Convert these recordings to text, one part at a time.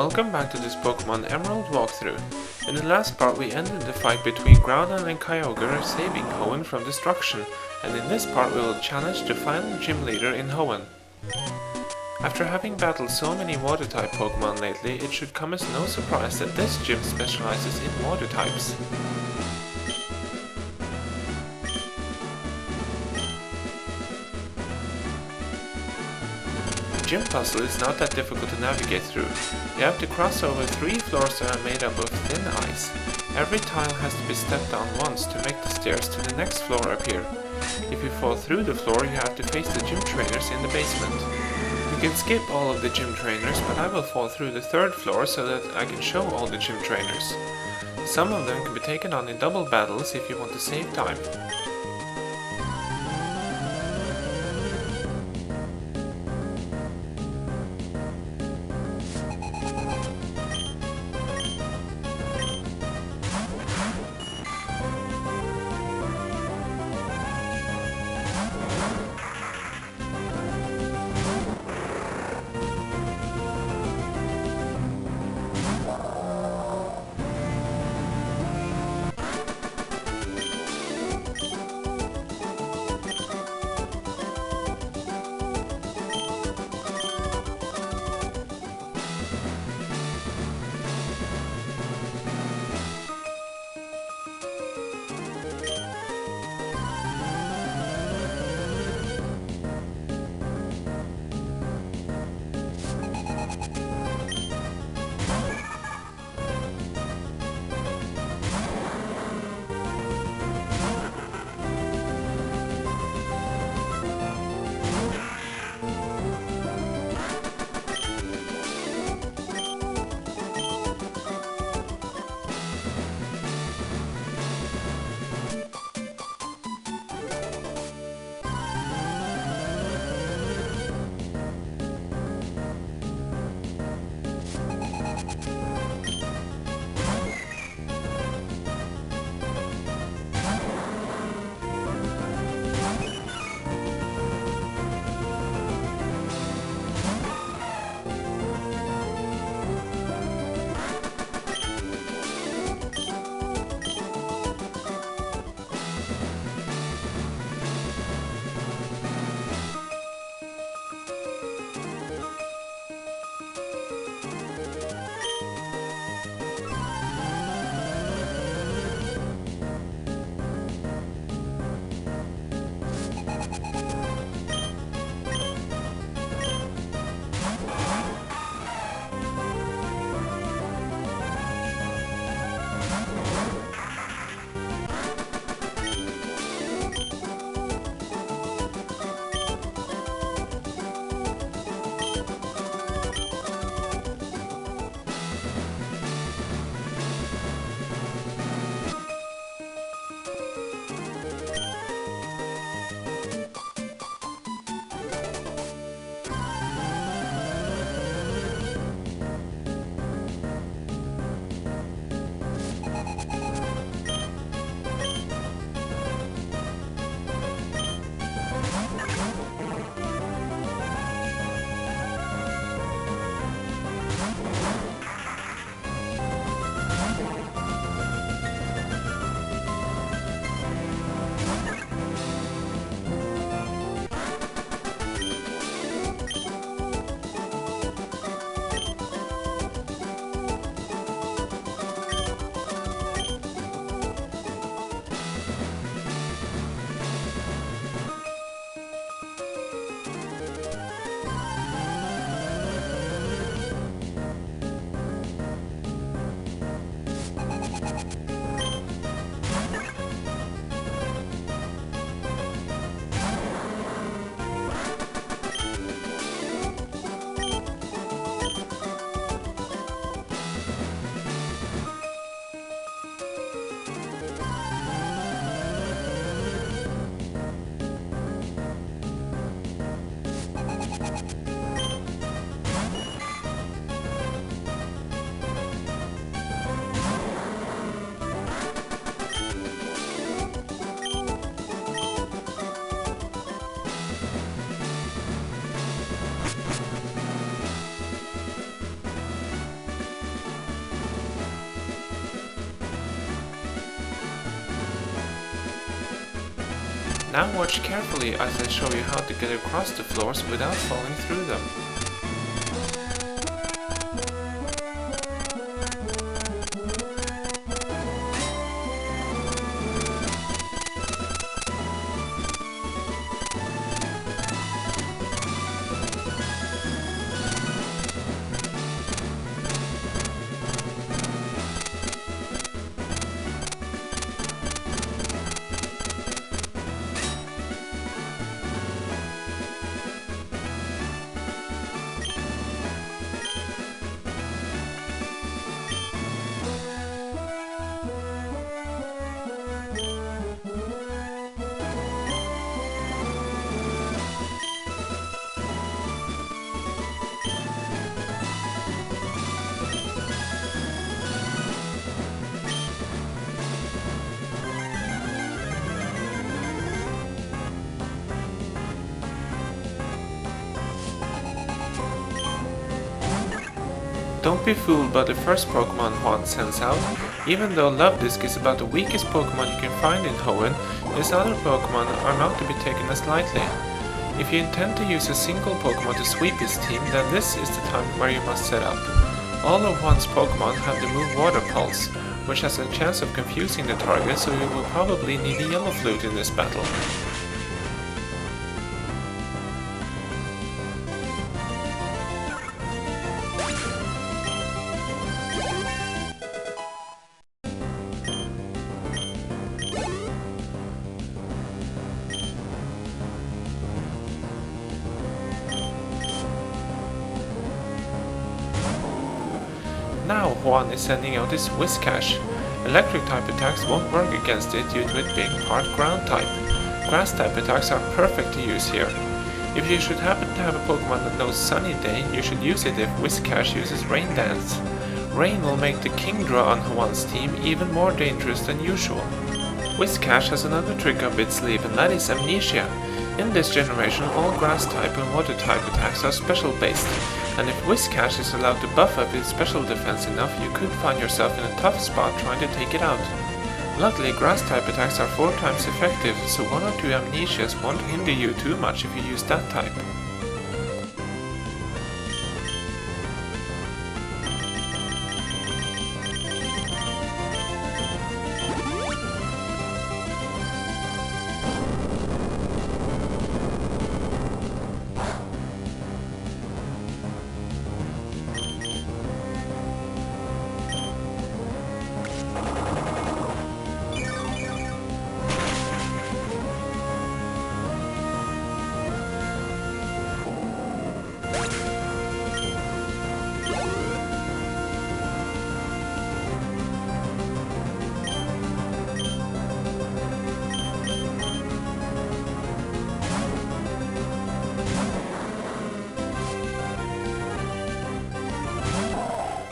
Welcome back to this Pokemon Emerald walkthrough. In the last part we ended the fight between Crawdaunt and Kyogre, saving Hoenn from destruction, and in this part we will challenge the final gym leader in Hoenn. After having battled so many water-type Pokemon lately, it should come as no surprise that this gym specializes in water types. The gym puzzle is not that difficult to navigate through. You have to cross over 3 floors that are made up of thin ice. Every tile has to be stepped on once to make the stairs to the next floor appear. If you fall through the floor, you have to face the gym trainers in the basement. You can skip all of the gym trainers, but I will fall through the 3rd floor so that I can show all the gym trainers. Some of them can be taken on in double battles if you want to save time. Now watch carefully as I show you how to get across the floors without falling through them. Don't be fooled by the first Pokémon Juan sends out. Even though Luvdisc is about the weakest Pokémon you can find in Hoenn, his other Pokémon are not to be taken as lightly. If you intend to use a single Pokémon to sweep his team, then this is the time where you must set up. All of Juan's Pokémon have the move Water Pulse, which has a chance of confusing the target, so you will probably need a Yellow Flute in this battle. Now Juan is sending out his Whiscash. Electric type attacks won't work against it due to it being part ground type. Grass type attacks are perfect to use here. If you should happen to have a Pokemon that knows Sunny Day, you should use it if Whiscash uses Rain Dance. Rain will make the Kingdra on Juan's team even more dangerous than usual. Whiscash has another trick up its sleeve, and that is Amnesia. In this generation, all grass type and water type attacks are special based, and if Whiscash is allowed to buff up its special defense enough, you could find yourself in a tough spot trying to take it out. Luckily, grass type attacks are 4 times effective, so 1 or 2 Amnesias won't hinder you too much if you use that type.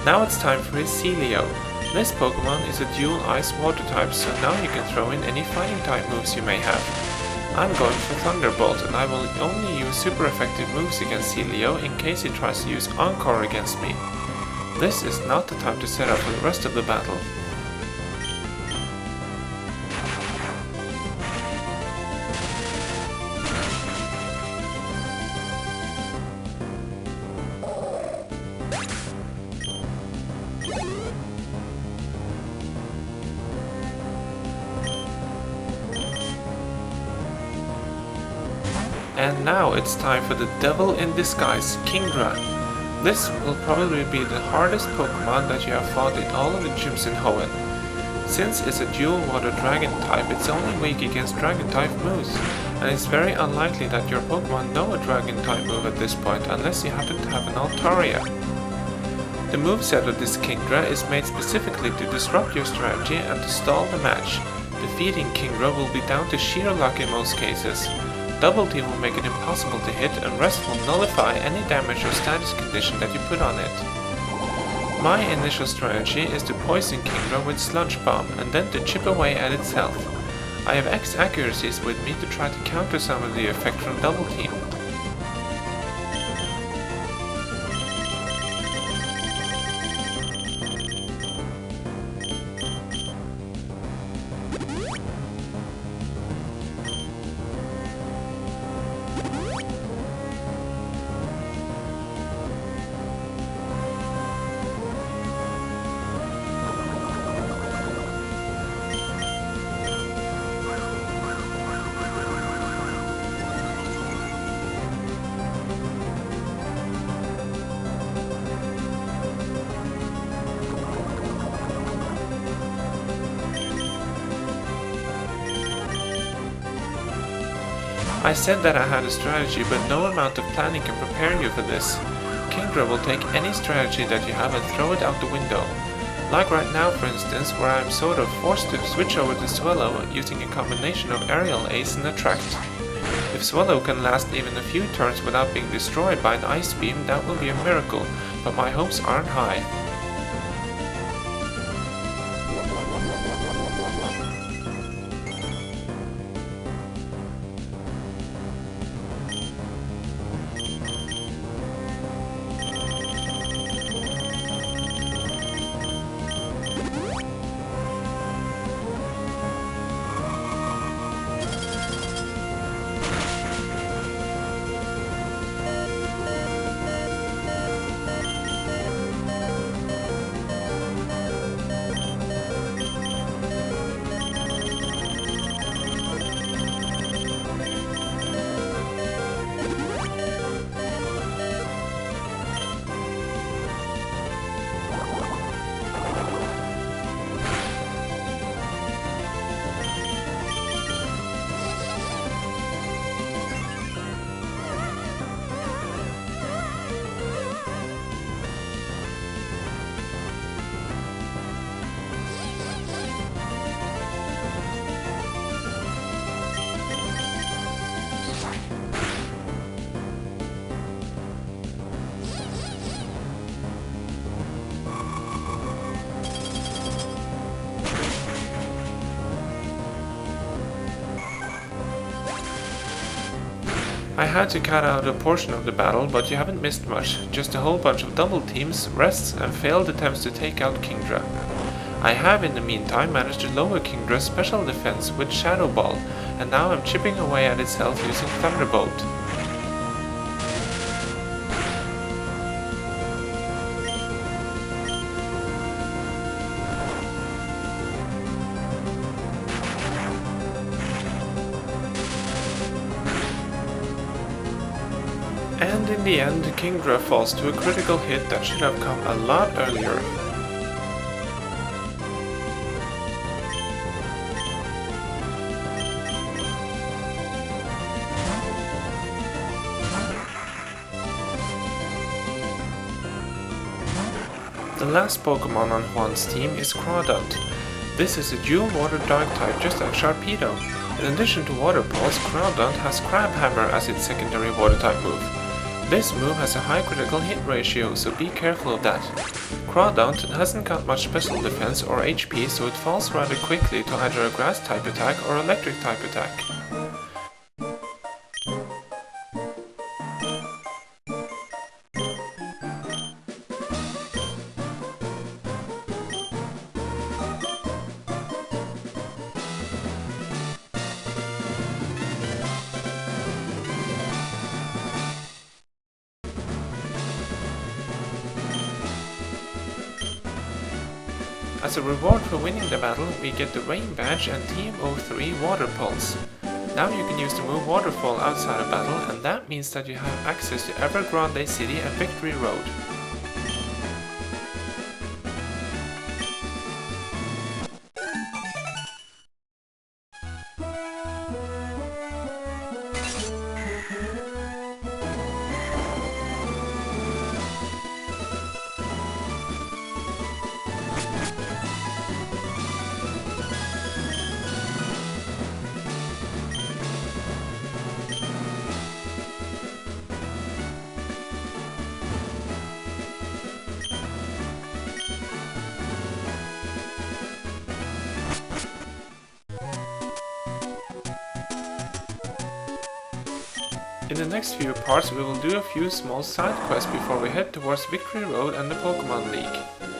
Now it's time for his Sealeo. This Pokemon is a dual Ice-Water type, so now you can throw in any fighting type moves you may have. I'm going for Thunderbolt, and I will only use super effective moves against Sealeo in case he tries to use Encore against me. This is not the time to set up for the rest of the battle. And now it's time for the Devil in Disguise, Kingdra. This will probably be the hardest Pokemon that you have fought in all of the gyms in Hoenn. Since it's a dual water dragon type, it's only weak against dragon type moves, and it's very unlikely that your Pokemon know a dragon type move at this point unless you happen to have an Altaria. The moveset of this Kingdra is made specifically to disrupt your strategy and to stall the match. Defeating Kingdra will be down to sheer luck in most cases. Double Team will make it impossible to hit, and Rest will nullify any damage or status condition that you put on it. My initial strategy is to poison Kingdra with Sludge Bomb and then to chip away at its health. I have X accuracies with me to try to counter some of the effect from Double Team. I said that I had a strategy, but no amount of planning can prepare you for this. Kingdra will take any strategy that you have and throw it out the window. Like right now, for instance, where I am sort of forced to switch over to Swallow using a combination of Aerial Ace and Attract. If Swallow can last even a few turns without being destroyed by an Ice Beam, that will be a miracle, but my hopes aren't high. I had to cut out a portion of the battle, but you haven't missed much. Just a whole bunch of double teams, rests and failed attempts to take out Kingdra. I have in the meantime managed to lower Kingdra's special defense with Shadow Ball, and now I'm chipping away at its health using Thunderbolt. And in the end, Kingdra falls to a critical hit that should have come a lot earlier. The last Pokémon on Juan's team is Crawdaunt. This is a dual water dark type just like Sharpedo. In addition to Water Pulse, Crawdaunt has Crabhammer as its secondary water type move. This move has a high critical hit ratio, so be careful of that. Crawdaunt hasn't got much special defense or HP, so it falls rather quickly to either a grass type attack or electric type attack. As a reward for winning the battle, we get the Rain Badge and TM03 Water Pulse. Now you can use the move Waterfall outside a battle, and that means that you have access to Evergrande City and Victory Road. In the next few parts we will do a few small side quests before we head towards Victory Road and the Pokémon League.